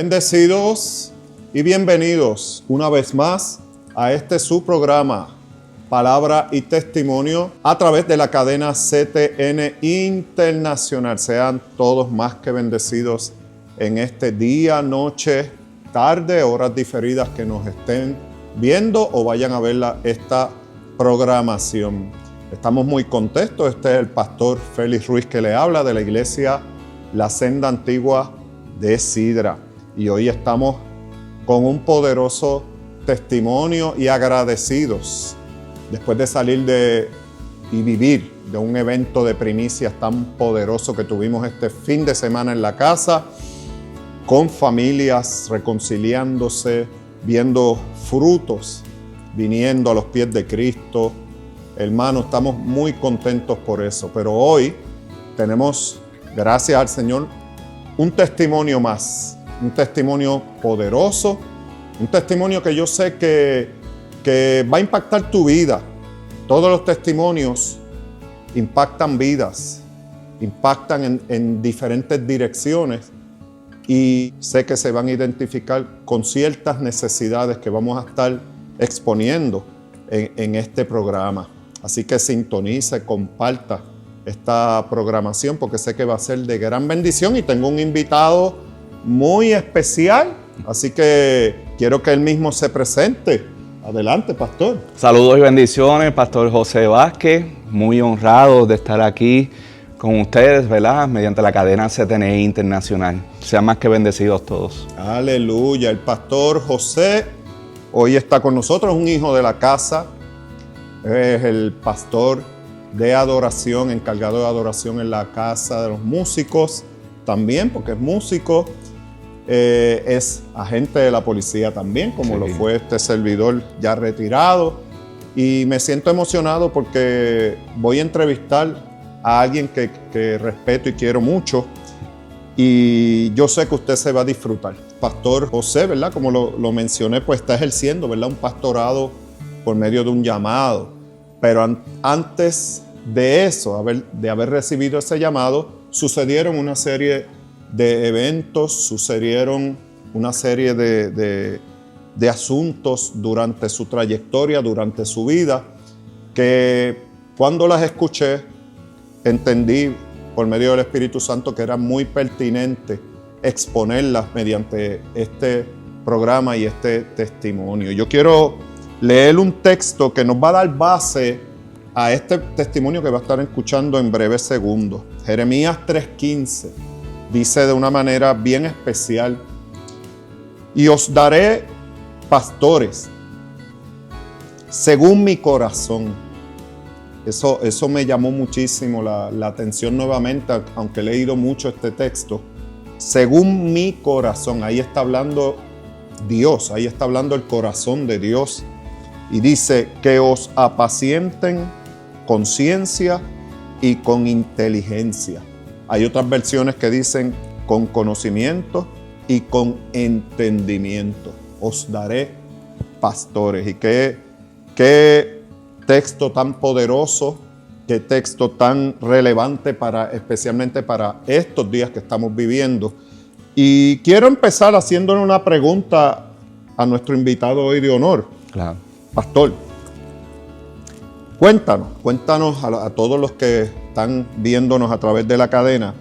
Bendecidos y bienvenidos una vez más a su programa, Palabra y Testimonio, a través de la cadena CTN Internacional. Sean todos más que bendecidos en este día, noche, tarde, horas diferidas que nos estén viendo o vayan a ver esta programación. Estamos muy contentos. Este es el pastor Félix Ruiz que le habla de la iglesia La Senda Antigua de Sidra. Y hoy estamos con un poderoso testimonio y agradecidos después de salir y vivir de un evento de primicias tan poderoso que tuvimos este fin de semana en la casa, con familias reconciliándose, viendo frutos, viniendo a los pies de Cristo. Hermanos, estamos muy contentos por eso, pero hoy tenemos, gracias al Señor, un testimonio más, un testimonio poderoso, un testimonio que yo sé que va a impactar tu vida. Todos los testimonios impactan vidas, impactan en diferentes direcciones y sé que se van a identificar con ciertas necesidades que vamos a estar exponiendo en este programa. Así que sintonice, comparta esta programación porque sé que va a ser de gran bendición y tengo un invitado muy especial, así que quiero que él mismo se presente. Adelante, pastor. Saludos y bendiciones, pastor José Vázquez, muy honrado de estar aquí con ustedes, ¿verdad? Mediante la cadena CTN Internacional. Sean más que bendecidos todos. Aleluya, el pastor José hoy está con nosotros, un hijo de la casa, es el pastor de adoración, encargado de adoración en la casa de los músicos, también porque es músico. Es agente de la policía también, como lo fue este servidor ya retirado. Y me siento emocionado porque voy a entrevistar a alguien que respeto y quiero mucho. Y yo sé que usted se va a disfrutar. Pastor José, ¿verdad? Como lo mencioné, pues está ejerciendo, ¿verdad? Un pastorado por medio de un llamado. Pero antes de eso, de haber recibido ese llamado, sucedieron una serie de eventos, sucedieron una serie de asuntos durante su trayectoria, durante su vida, que cuando las escuché, entendí por medio del Espíritu Santo que era muy pertinente exponerlas mediante este programa y este testimonio. Yo quiero leer un texto que nos va a dar base a este testimonio que va a estar escuchando en breves segundos. Jeremías 3:15. Dice de una manera bien especial: y os daré pastores según mi corazón. Eso me llamó muchísimo la atención nuevamente, aunque he leído mucho este texto. Según mi corazón, ahí está hablando Dios, ahí está hablando el corazón de Dios. Y dice que os apacienten con ciencia y con inteligencia. Hay otras versiones que dicen con conocimiento y con entendimiento. Os daré pastores. Y qué texto tan poderoso, qué texto tan relevante especialmente para estos días que estamos viviendo. Y quiero empezar haciéndole una pregunta a nuestro invitado hoy de honor. Claro. Pastor, cuéntanos a todos los que están viéndonos a través de la cadena,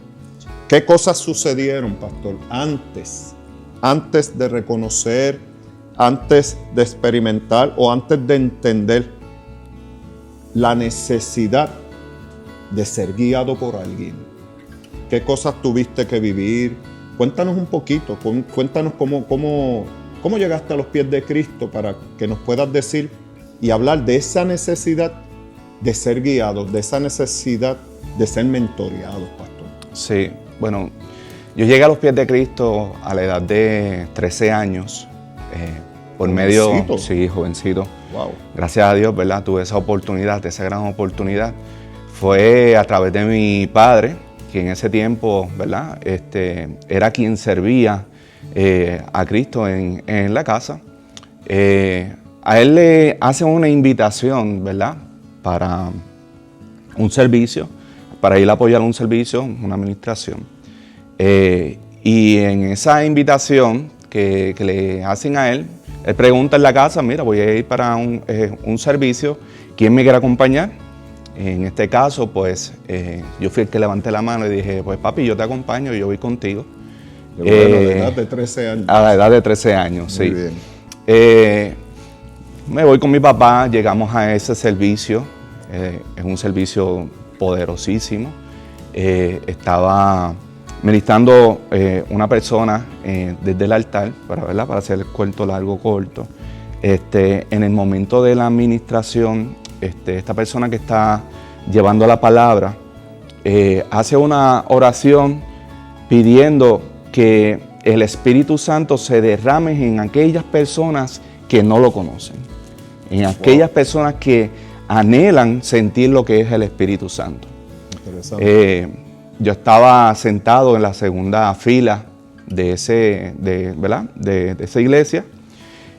¿qué cosas sucedieron, pastor, antes de reconocer, antes de experimentar o antes de entender la necesidad de ser guiado por alguien? ¿Qué cosas tuviste que vivir? Cuéntanos un poquito, cuéntanos cómo llegaste a los pies de Cristo para que nos puedas decir y hablar de esa necesidad de ser guiados, de esa necesidad de ser mentoreados, pastor. Sí, bueno, yo llegué a los pies de Cristo a la edad de 13 años, por medio... Sí, jovencito. Wow. Gracias a Dios, ¿verdad? Tuve esa oportunidad, esa gran oportunidad. Fue a través de mi padre, que en ese tiempo, ¿verdad? Era quien servía a Cristo en la casa. A él le hacen una invitación, ¿verdad? Para un servicio, para ir a apoyar un servicio, una administración. Y en esa invitación que le hacen a él pregunta en la casa, mira, voy a ir para un servicio, ¿quién me quiere acompañar? En este caso, pues, yo fui el que levanté la mano y dije, pues papi, yo te acompaño, yo voy contigo. Bueno, de edad de 13 años. A la edad de 13 años, Muy sí. bien. Me voy con mi papá, llegamos a ese servicio, es un servicio poderosísimo. Estaba ministrando una persona desde el altar, ¿verdad? Para hacer el cuento largo corto. En el momento de la administración, esta persona que está llevando la palabra hace una oración pidiendo que el Espíritu Santo se derrame en aquellas personas que no lo conocen, en aquellas personas que anhelan sentir lo que es el Espíritu Santo. Interesante. Yo estaba sentado en la segunda fila de esa iglesia,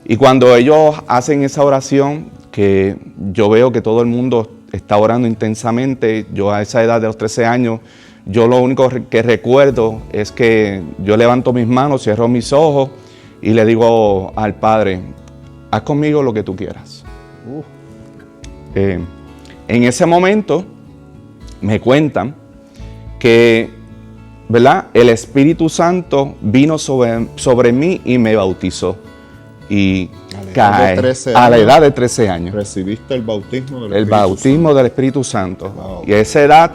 y cuando ellos hacen esa oración, que yo veo que todo el mundo está orando intensamente, yo a esa edad de los 13 años, yo lo único que recuerdo es que yo levanto mis manos, cierro mis ojos y le digo al Padre, haz conmigo lo que tú quieras. En ese momento me cuentan que, ¿verdad?, el Espíritu Santo vino sobre mí y me bautizó. Y a la edad de 13 años. Recibiste el bautismo del Espíritu El bautismo Santo. del Espíritu Santo. Wow. Y a esa edad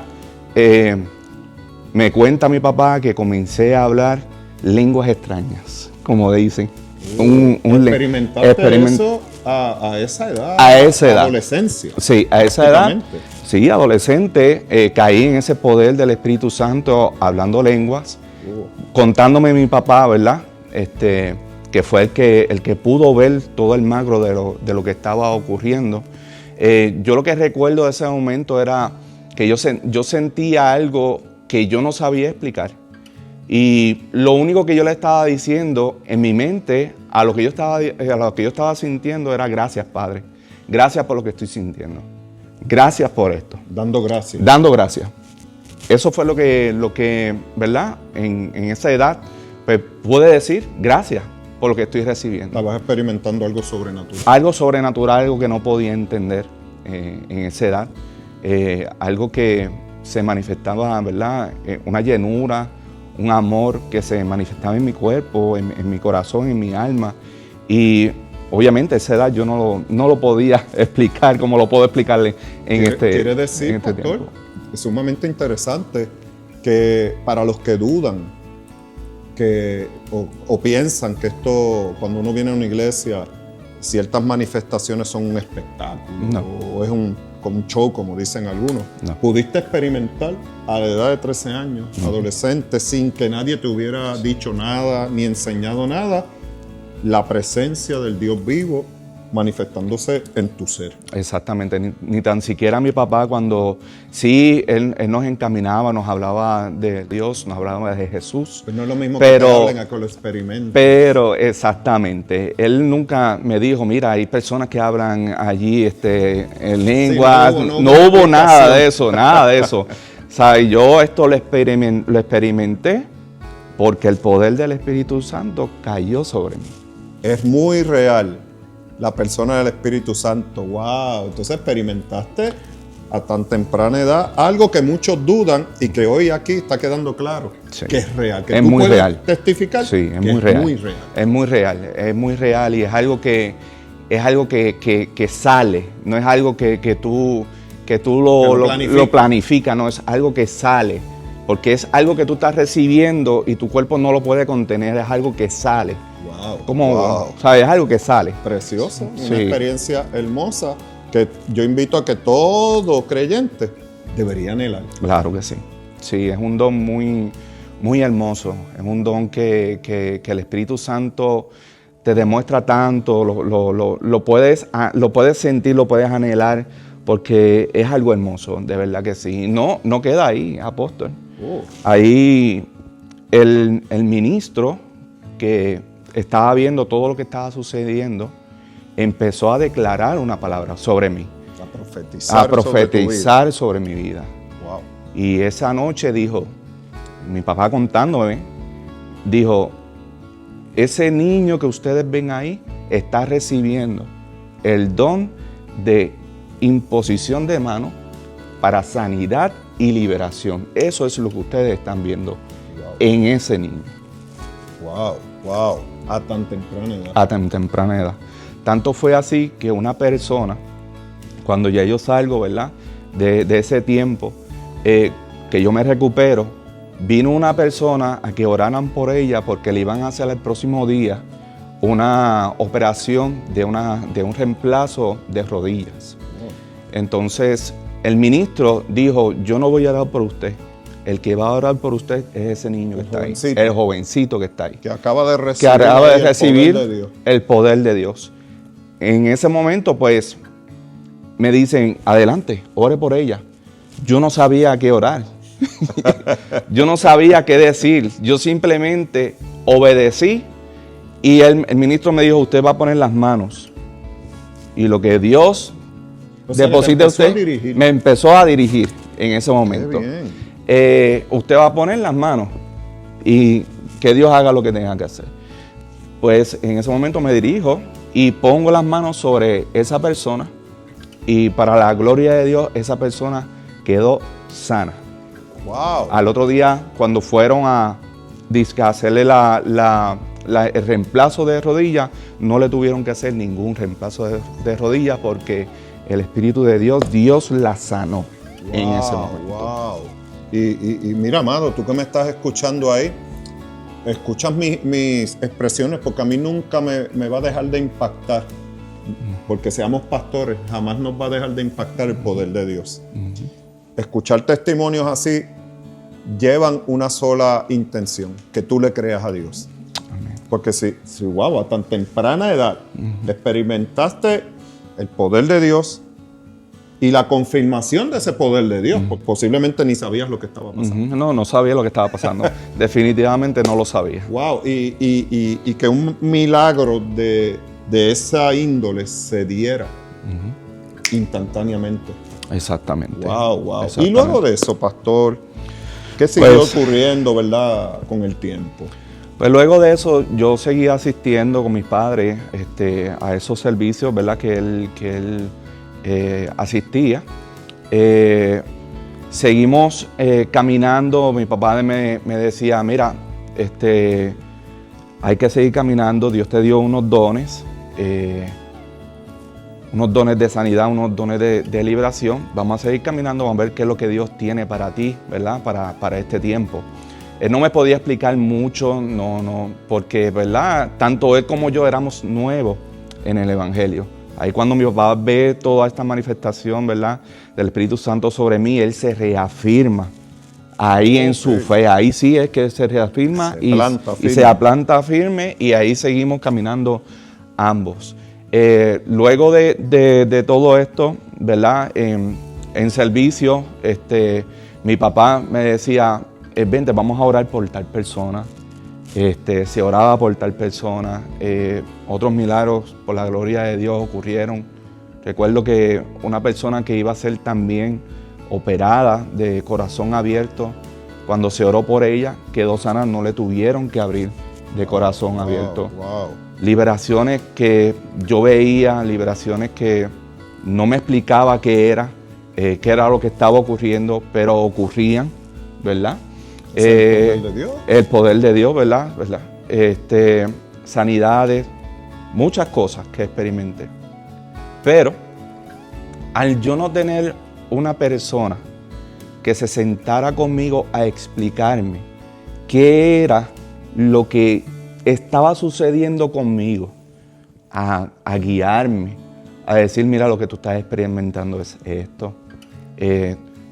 me cuenta mi papá que comencé a hablar lenguas extrañas, como dicen. ¿Experimentaste eso a esa edad? A esa edad. Adolescencia. Sí, a esa edad. Sí, adolescente, caí en ese poder del Espíritu Santo hablando lenguas, contándome mi papá, ¿verdad? Que fue el que pudo ver todo el macro de lo que estaba ocurriendo. Yo lo que recuerdo de ese momento era que yo sentía algo que yo no sabía explicar. Y lo único que yo le estaba diciendo en mi mente a lo que yo estaba sintiendo era gracias, Padre. Gracias por lo que estoy sintiendo. Gracias por esto. Dando gracias. Dando gracias. Eso fue lo que ¿verdad? En esa edad, pues, pude decir gracias por lo que estoy recibiendo. Estabas experimentando algo sobrenatural. Algo sobrenatural, algo que no podía entender en esa edad. Algo que se manifestaba, ¿verdad? Una llenura, un amor que se manifestaba en mi cuerpo, en mi corazón, en mi alma. Y obviamente a esa edad yo no lo podía explicar como lo puedo explicarle Quiere decir, pastor, tiempo. Es sumamente interesante que para los que dudan o piensan que esto, cuando uno viene a una iglesia, ciertas manifestaciones son un espectáculo o es como un show, como dicen algunos. No. ¿Pudiste experimentar a la edad de 13 años, adolescente, sin que nadie te hubiera dicho nada ni enseñado nada, la presencia del Dios vivo manifestándose en tu ser? Exactamente, ni tan siquiera mi papá, cuando sí, él nos encaminaba, nos hablaba de Dios, nos hablaba de Jesús. Pues no es lo mismo que te hablen a que lo experimenten. Pero exactamente, él nunca me dijo, mira, hay personas que hablan allí en lenguas, Sí, no hubo nada de eso, nada de eso. O sea, yo esto lo experimenté porque el poder del Espíritu Santo cayó sobre mí. Es muy real la persona del Espíritu Santo. ¡Wow! Entonces experimentaste a tan temprana edad algo que muchos dudan y que hoy aquí está quedando claro, sí, que es real. Que es tú muy puedes real. testificar. Sí, es que muy real. Muy real. Es muy real, es muy real y es algo que sale, no es algo que tú lo planificas, no, es algo que sale, porque es algo que tú estás recibiendo y tu cuerpo no lo puede contener, es algo que sale. Wow. ¿Sabes? Es algo que sale. Precioso, Sí. una experiencia hermosa que yo invito a que todo creyente debería anhelar. Claro que sí. Sí, es un don muy, muy hermoso, es un don que el Espíritu Santo te demuestra tanto, lo puedes sentir, lo puedes anhelar, porque es algo hermoso, de verdad que sí. No queda ahí, apóstol. Ahí el ministro que estaba viendo todo lo que estaba sucediendo, empezó a declarar una palabra sobre mí. A profetizar sobre mi vida. Wow. Y esa noche dijo, mi papá contándome, dijo, ese niño que ustedes ven ahí está recibiendo el don de imposición de mano para sanidad y liberación. Eso es lo que ustedes están viendo en ese niño. Wow. A tan temprana edad. A tan temprana edad. Tanto fue así que una persona, cuando ya yo salgo, ¿verdad?, de ese tiempo, que yo me recupero, vino una persona a que oraran por ella porque le iban a hacer el próximo día una operación de un reemplazo de rodillas. Entonces, el ministro dijo, yo no voy a orar por usted. El que va a orar por usted es ese niño que está ahí, el jovencito que está ahí. Que acaba de recibir, el poder de Dios. En ese momento, pues, me dicen, adelante, ore por ella. Yo no sabía a qué orar. Yo no sabía qué decir. Yo simplemente obedecí y el ministro me dijo, usted va a poner las manos. Y lo que Dios deposite usted, me empezó a dirigir en ese momento. Usted va a poner las manos y que Dios haga lo que tenga que hacer. Pues en ese momento me dirijo y pongo las manos sobre esa persona y para la gloria de Dios esa persona quedó sana. Wow. Al otro día, cuando fueron a hacerle el reemplazo de rodilla, no le tuvieron que hacer ningún reemplazo de rodilla porque el Espíritu de Dios la sanó en ese momento. Wow. Y mira, amado, tú que me estás escuchando ahí, escuchas mis expresiones porque a mí nunca me va a dejar de impactar. Porque seamos pastores, jamás nos va a dejar de impactar el poder de Dios. Escuchar testimonios así llevan una sola intención, que tú le creas a Dios. Amén. Porque si wow, a tan temprana edad experimentaste el poder de Dios y la confirmación de ese poder de Dios, porque posiblemente ni sabías lo que estaba pasando. No sabía lo que estaba pasando. Definitivamente no lo sabía. Wow, y que un milagro de esa índole se diera instantáneamente. Exactamente. Wow. Exactamente. Y luego de eso, pastor, ¿qué siguió ocurriendo, verdad, con el tiempo? Pues luego de eso, yo seguí asistiendo con mis padres a esos servicios, ¿verdad?, que él asistía. Seguimos caminando. Mi papá me decía, mira, hay que seguir caminando. Dios te dio unos dones de sanidad, unos dones de liberación. Vamos a seguir caminando, vamos a ver qué es lo que Dios tiene para ti, ¿verdad?, para este tiempo. Él no me podía explicar mucho, porque, ¿verdad?, tanto él como yo éramos nuevos en el Evangelio. Ahí cuando mi papá ve toda esta manifestación, ¿verdad?, del Espíritu Santo sobre mí, él se reafirma ahí en su fe. Ahí sí es que se reafirma y se aplanta firme, y ahí seguimos caminando ambos. Luego de todo esto, ¿verdad?, en servicio, mi papá me decía, vente, vamos a orar por tal persona. Se oraba por tal persona. Otros milagros, por la gloria de Dios, ocurrieron. Recuerdo que una persona que iba a ser también operada de corazón abierto, cuando se oró por ella, quedó sana, no le tuvieron que abrir de corazón abierto. Liberaciones que yo veía, liberaciones que no me explicaba qué era lo que estaba ocurriendo, pero ocurrían, ¿verdad? ¿El poder de Dios? El poder de Dios, ¿verdad? Sanidades, muchas cosas que experimenté. Pero al yo no tener una persona que se sentara conmigo a explicarme qué era lo que estaba sucediendo conmigo, a guiarme, a decir, mira, lo que tú estás experimentando es esto.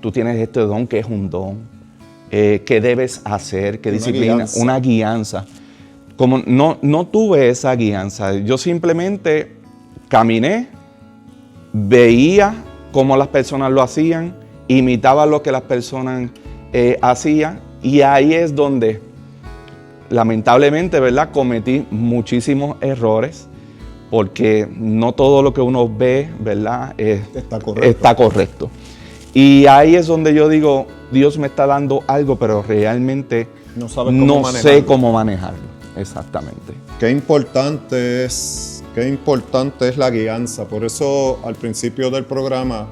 Tú tienes este don que es un don. ¿Qué debes hacer? ¿Qué disciplina? Una guianza. Como no tuve esa guianza, yo simplemente caminé, veía cómo las personas lo hacían, imitaba lo que las personas hacían, y ahí es donde lamentablemente, ¿verdad?, cometí muchísimos errores, porque no todo lo que uno ve, ¿verdad?, está correcto. Y ahí es donde yo digo, Dios me está dando algo, pero realmente No sabes cómo no manejarlo. sé cómo manejarlo, exactamente. Qué importante es la guianza. Por eso al principio del programa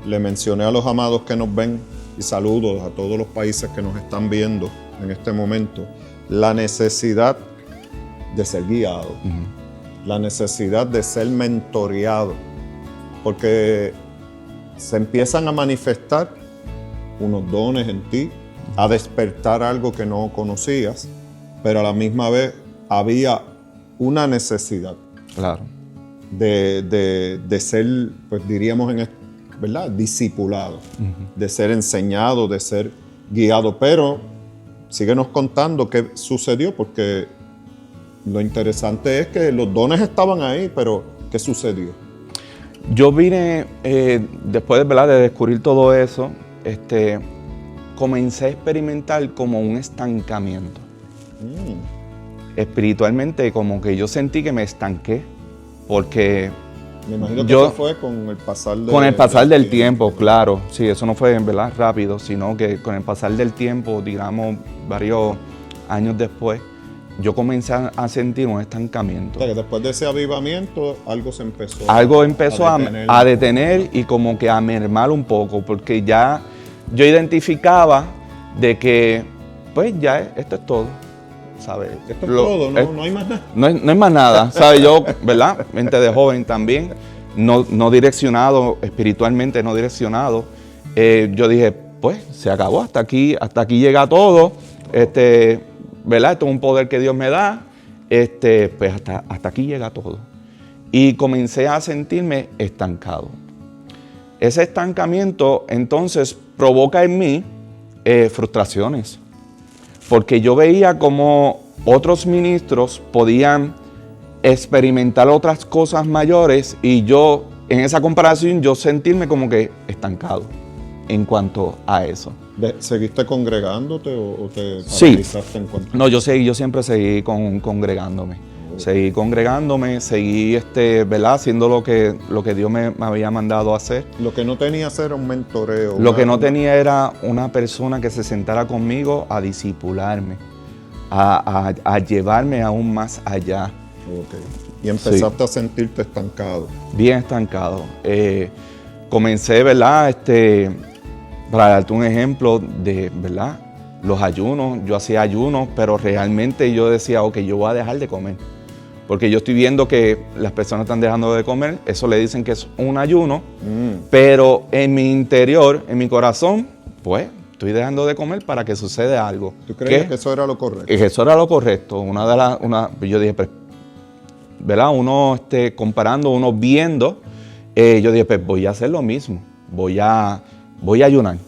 le mencioné a los amados que nos ven y saludos a todos los países que nos están viendo en este momento, la necesidad de ser guiado, la necesidad de ser mentoreado, porque se empiezan a manifestar unos dones en ti, a despertar algo que no conocías, pero a la misma vez había una necesidad, Claro. de ser, pues diríamos, ¿verdad?, discipulado, de ser enseñado, de ser guiado. Pero síguenos contando qué sucedió, porque lo interesante es que los dones estaban ahí, pero ¿qué sucedió? Yo vine, después, ¿verdad?, de descubrir todo eso, comencé a experimentar como un estancamiento. Espiritualmente, como que yo sentí que me estanqué, porque Me imagino que eso fue con el pasar del tiempo, claro. Sí, eso no fue, ¿verdad?, rápido, sino que con el pasar del tiempo, digamos, varios años después, yo comencé a sentir un estancamiento. O sea, que después de ese avivamiento, algo empezó a detener y como que a mermar un poco, porque ya yo identificaba de que, pues ya esto es todo, ¿sabes? Esto es todo, no hay más nada. No hay más nada, ¿sabes? Yo, ¿verdad? Mente de joven también, no direccionado, espiritualmente no direccionado. Yo dije, pues se acabó, hasta aquí llega todo, ¿verdad? Esto es un poder que Dios me da, pues hasta aquí llega todo. Y comencé a sentirme estancado. Ese estancamiento entonces provoca en mí frustraciones, porque yo veía como otros ministros podían experimentar otras cosas mayores y yo, en esa comparación, yo sentirme como que estancado en cuanto a eso. ¿Seguiste congregándote o te Sí. paralizaste en cuanto? No, yo siempre seguí congregándome. Seguí congregándome, seguí ¿verdad?, haciendo lo que Dios me había mandado a hacer. Lo que no tenías era un mentoreo. Lo que no tenía era una persona que se sentara conmigo a discipularme, a llevarme aún más allá. Okay. Y empezaste a sentirte estancado. Bien estancado. Comencé, ¿verdad?, para darte un ejemplo de, ¿verdad?, los ayunos. Yo hacía ayunos, pero realmente yo decía, ok, yo voy a dejar de comer. Porque yo estoy viendo que las personas están dejando de comer, eso le dicen que es un ayuno, pero en mi interior, en mi corazón, pues estoy dejando de comer para que suceda algo. ¿Tú creías que eso era lo correcto? Que eso era lo correcto. Yo dije, pues, ¿verdad? Uno comparando, uno viendo, yo dije, pues voy a hacer lo mismo, voy a ayunar.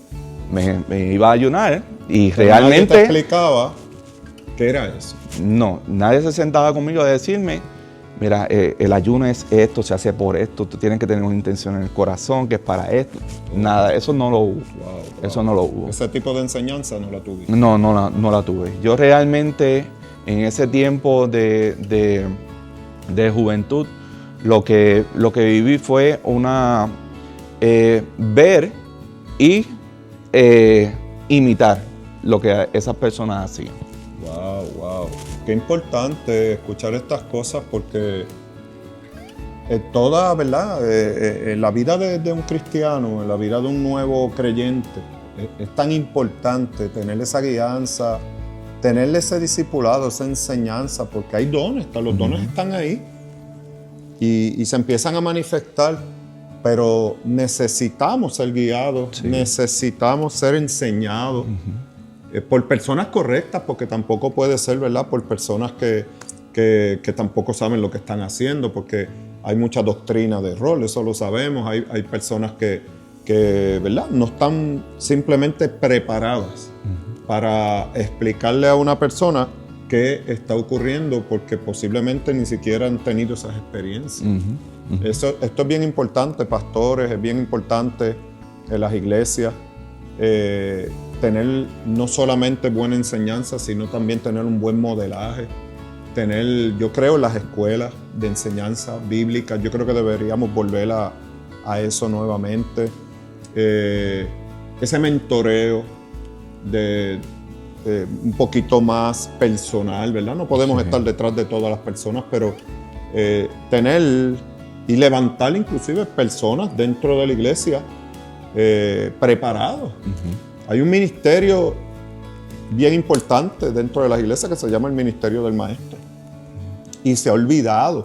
Me iba a ayunar y pero realmente... nadie te explicaba qué era eso. No, nadie se sentaba conmigo a decirme, mira, el ayuno es esto, se hace por esto, tú tienes que tener una intención en el corazón que es para esto. Nada, eso no lo hubo. Wow. Eso no lo hubo. Ese tipo de enseñanza no la tuviste. No la tuve. Yo realmente en ese tiempo de juventud, lo que viví fue ver y imitar lo que esas personas hacían. Wow. Qué importante escuchar estas cosas, porque toda, ¿verdad?, en la vida de un cristiano, en la vida de un nuevo creyente, es tan importante tener esa guianza, tener ese discipulado, esa enseñanza, porque hay dones, los dones están ahí y se empiezan a manifestar, pero necesitamos ser guiados, necesitamos ser enseñados. Por personas correctas, porque tampoco puede ser, ¿verdad?, por personas que tampoco saben lo que están haciendo, porque hay mucha doctrina de rol, eso lo sabemos. Hay personas que, ¿verdad?, no están simplemente preparadas para explicarle a una persona qué está ocurriendo, porque posiblemente ni siquiera han tenido esas experiencias. Esto es bien importante, pastores, es bien importante en las iglesias. Tener no solamente buena enseñanza, sino también tener un buen modelaje. Yo creo, las escuelas de enseñanza bíblica, yo creo que deberíamos volver a eso nuevamente. Ese mentoreo de un poquito más personal, ¿verdad? No podemos estar detrás de todas las personas, pero tener y levantar inclusive personas dentro de la iglesia preparados. Hay un ministerio bien importante dentro de las iglesias que se llama el ministerio del maestro. Y se ha olvidado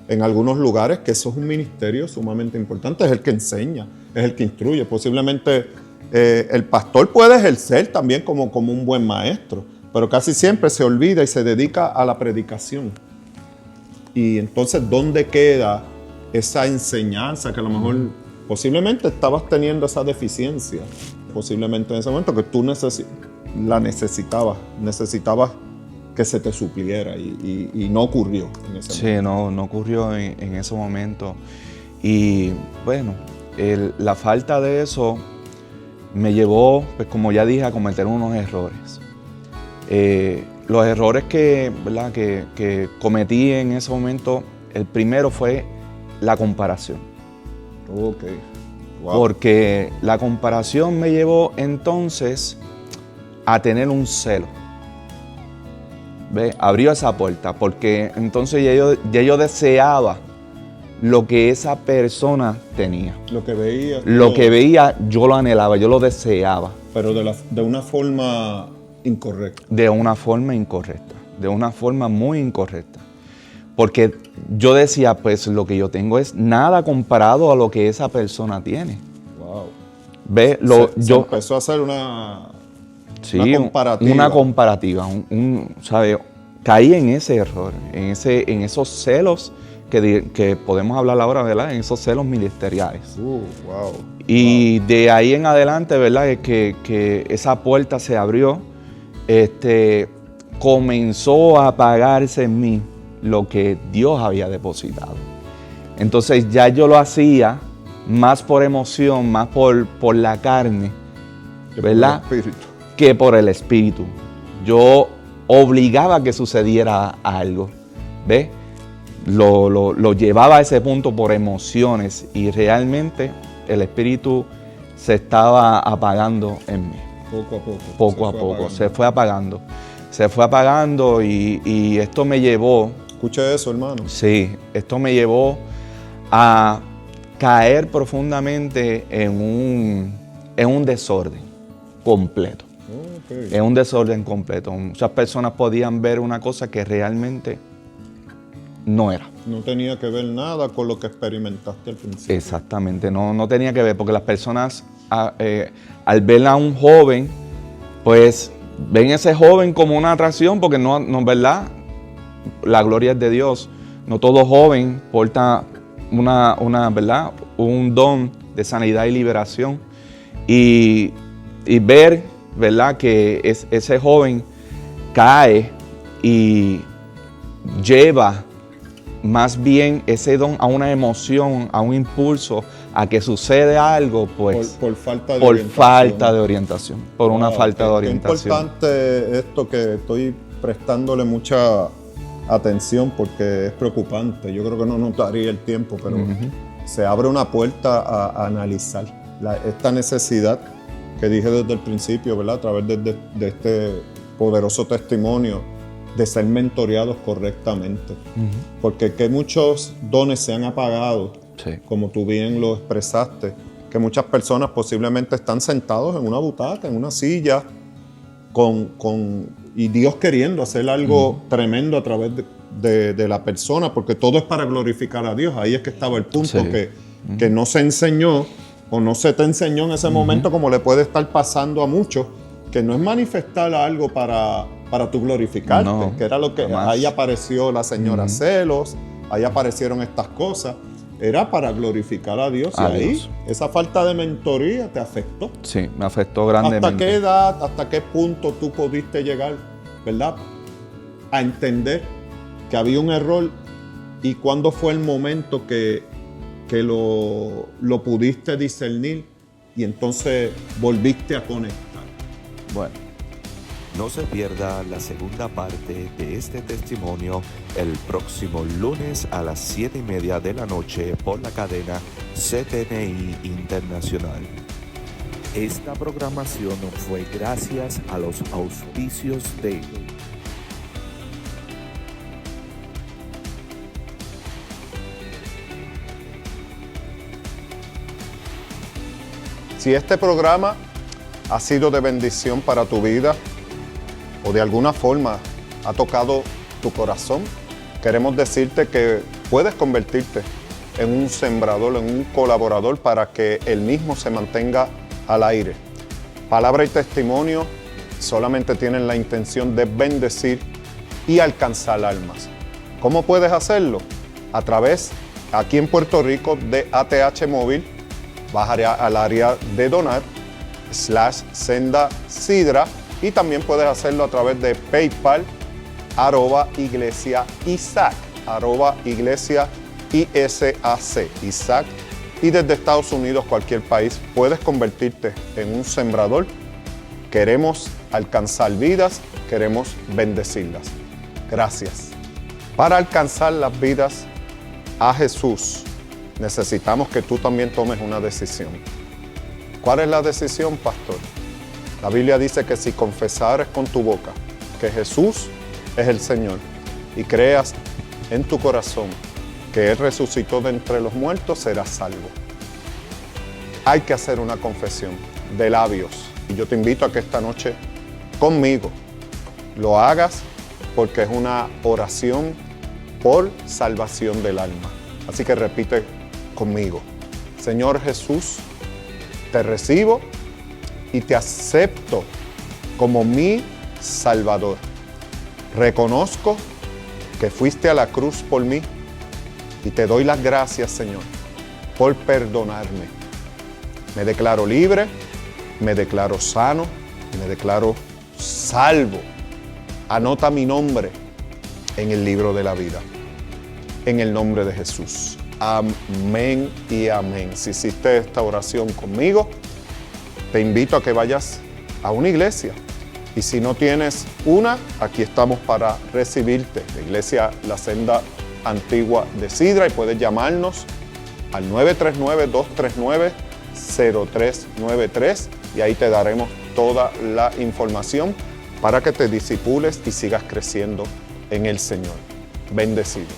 en algunos lugares que eso es un ministerio sumamente importante, es el que enseña, es el que instruye. Posiblemente el pastor puede ejercer también como un buen maestro, pero casi siempre se olvida y se dedica a la predicación. Y entonces, ¿dónde queda esa enseñanza que a lo mejor posiblemente estabas teniendo esa deficiencia? Posiblemente en ese momento que tú necesitabas que se te supliera y no ocurrió en ese momento. Sí, no ocurrió en ese momento. Y bueno, la falta de eso me llevó, pues como ya dije, a cometer unos errores. Los errores ¿verdad? que cometí en ese momento, el primero fue la comparación. Ok. Wow. Porque la comparación me llevó entonces a tener un celo. ¿Ve? Abrió esa puerta, porque entonces ya yo deseaba lo que esa persona tenía. Lo que veía. Lo que veía, yo lo anhelaba, yo lo deseaba. Pero de una forma incorrecta. De una forma incorrecta, de una forma muy incorrecta. Porque yo decía, pues lo que yo tengo es nada comparado a lo que esa persona tiene. Wow. ¿Ve? Se empezó a hacer una comparativa. Una comparativa. ¿Sabe? Caí en ese error, en esos celos que podemos hablar ahora, ¿verdad? En esos celos ministeriales. Wow. Y de ahí en adelante, ¿verdad? Es que esa puerta se abrió, comenzó a apagarse en mí lo que Dios había depositado. Entonces ya yo lo hacía más por emoción, más por la carne, ¿verdad? Que por el Espíritu. Yo obligaba a que sucediera algo, ¿ves? Lo llevaba a ese punto por emociones y realmente el Espíritu se estaba apagando en mí. Poco a poco. Se fue apagando. Se fue apagando y esto me llevó... Escuche eso, hermano. Sí, esto me llevó a caer profundamente en un desorden completo. Okay. En un desorden completo. Muchas personas podían ver una cosa que realmente no era. No tenía que ver nada con lo que experimentaste al principio. Exactamente, no tenía que ver, porque las personas al ver a un joven, pues ven a ese joven como una atracción, porque no, ¿verdad? La gloria es de Dios. No todo joven porta ¿verdad? Un don de sanidad y liberación. Y ver, ¿verdad? Que ese joven cae y lleva más bien ese don a una emoción, a un impulso, a que sucede algo, pues por falta de orientación. Por una falta de orientación. Es importante esto, que estoy prestándole mucha atención porque es preocupante. Yo creo que no notaría el tiempo, pero se abre una puerta a analizar esta necesidad que dije desde el principio, ¿verdad? A través de este poderoso testimonio, de ser mentoreados correctamente. Porque que muchos dones se han apagado, sí, como tú bien lo expresaste, que muchas personas posiblemente están sentados en una butaca, en una silla, y Dios queriendo hacer algo tremendo a través de la persona, porque todo es para glorificar a Dios. Ahí es que estaba el punto, sí, que no se enseñó o no se te enseñó en ese momento, como le puede estar pasando a muchos, que no es manifestar algo para tu glorificarte, no, que era lo que jamás. Ahí apareció la señora Celos, ahí aparecieron estas cosas, era para glorificar a Dios. Y ahí esa falta de mentoría te afectó. Sí, me afectó grandemente. ¿Hasta qué edad, hasta qué punto tú pudiste llegar, verdad, a entender que había un error, y cuándo fue el momento que lo pudiste discernir y entonces volviste a conectar? Bueno, no se pierda la segunda parte de este testimonio el próximo lunes a las 7:30 de la noche por la cadena CTNI Internacional. Esta programación fue gracias a los auspicios de Si este programa ha sido de bendición para tu vida o de alguna forma ha tocado tu corazón, queremos decirte que puedes convertirte en un sembrador, en un colaborador para que el mismo se mantenga al aire. Palabra y testimonio solamente tienen la intención de bendecir y alcanzar almas. ¿Cómo puedes hacerlo? A través, aquí en Puerto Rico, de ATH Móvil. Vas al área de donar, /Senda Sidra, y también puedes hacerlo a través de PayPal, @Iglesia Isaac, @Iglesia ISAC, Isaac. Y desde Estados Unidos, cualquier país, puedes convertirte en un sembrador. Queremos alcanzar vidas, queremos bendecirlas. Gracias. Para alcanzar las vidas a Jesús, necesitamos que tú también tomes una decisión. ¿Cuál es la decisión, pastor? La Biblia dice que si confesares con tu boca que Jesús es el Señor y creas en tu corazón que Él resucitó de entre los muertos, serás salvo. Hay que hacer una confesión de labios. Y yo te invito a que esta noche conmigo lo hagas, porque es una oración por salvación del alma. Así que repite conmigo: Señor Jesús, te recibo y te acepto como mi Salvador. Reconozco que fuiste a la cruz por mí y te doy las gracias, Señor, por perdonarme. Me declaro libre, me declaro sano y me declaro salvo. Anota mi nombre en el libro de la vida. En el nombre de Jesús. Amén y amén. Si hiciste esta oración conmigo, te invito a que vayas a una iglesia. Y si no tienes una, aquí estamos para recibirte. La iglesia La Senda Antigua de Sidra, y puedes llamarnos al 939-239-0393 y ahí te daremos toda la información para que te discipules y sigas creciendo en el Señor. Bendecidos.